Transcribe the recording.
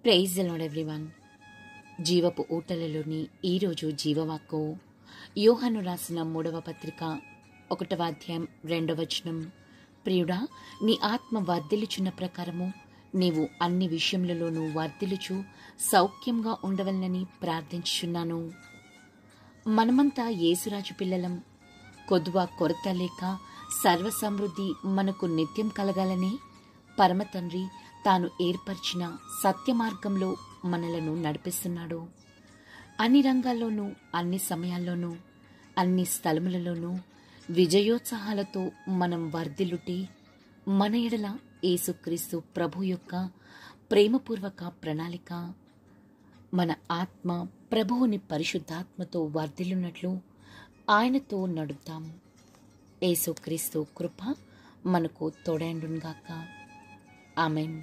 Praise the lord everyone. జీవపు ఊటలలోని ఈరోజు జీవవాక్కు యోహాను రాసిన 3వ పత్రిక 1వ అధ్యాయం 2వ వచనం. ప్రియుడా, నీ ఆత్మ వర్ధిల్లుచున్న ప్రకారము నీవు అన్ని విషయములలోనూ వర్ధిల్లుచు సౌఖ్యంగా ఉండవలనని ప్రార్థించుచున్నాను. మనమంతా యేసురాజు పిల్లలం. కొద్దువ కొరత లేక సర్వ సమృద్ధి మనకు నిత్యం కలగాలని పరమతండ్రి తాను ఏర్పరిచిన సత్య మార్గంలో మనలను నడిపిస్తున్నాడు. అన్ని రంగాల్లోనూ, అన్ని సమయాల్లోనూ, అన్ని స్థలములలోనూ విజయోత్సాహాలతో మనం వర్ధిల్లుటే మన ఎడల యేసుక్రీస్తు ప్రభు యొక్క ప్రేమపూర్వక ప్రణాళిక. మన ఆత్మ ప్రభువుని పరిశుద్ధాత్మతో వర్ధిల్లున్నట్లు ఆయనతో నడుద్దాం. యేసుక్రీస్తు కృప మనకు తోడైండుగాక. ఆమెన్.